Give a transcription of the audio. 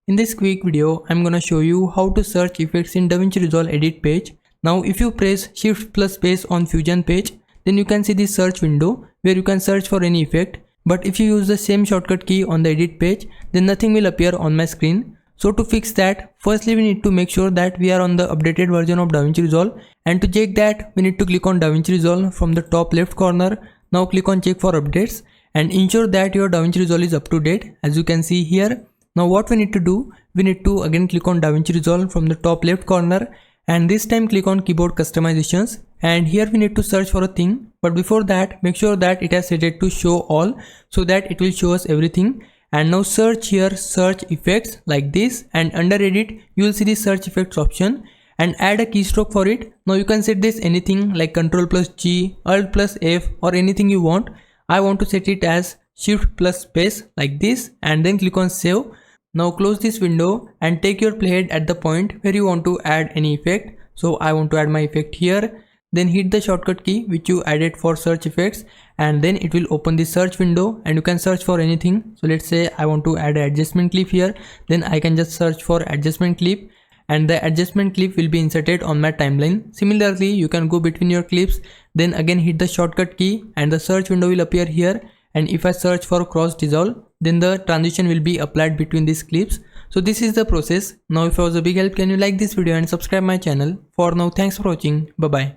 In this quick video, I'm gonna show you how to search effects in DaVinci Resolve edit page. Now if you press Shift plus space on Fusion page, then you can see the search window where you can search for any effect. But if you use the same shortcut key on the edit page, then nothing will appear on my screen. So to fix that, firstly we need to make sure that we are on the updated version of DaVinci Resolve, and to check that we need to click on DaVinci Resolve from the top left corner. Now click on check for updates and ensure that your DaVinci Resolve is up to date, as you can see here. Now what we need to do, we need to again click on DaVinci Resolve from the top left corner, and this time click on keyboard customizations, and here we need to search for a thing. But before that, make sure that it has set it to show all so that it will show us everything. And now search here, search effects like this, and under edit you will see the search effects option and add a keystroke for it. Now you can set this anything like Ctrl plus G, Alt plus F, or anything you want. I want to set it as Shift plus space like this, and then click on save. Now close this window and take your playhead at the point where you want to add any effect. So I want to add my effect here. Then hit the shortcut key which you added for search effects, and then it will open the search window and you can search for anything. So let's say I want to add an adjustment clip here, then I can just search for adjustment clip, and the adjustment clip will be inserted on my timeline. Similarly, you can go between your clips, then again hit the shortcut key and the search window will appear here. And if I search for cross dissolve, then the transition will be applied between these clips. So this is the process. Now if I was a big help, can you like this video and subscribe my channel. For now, thanks for watching. Bye bye.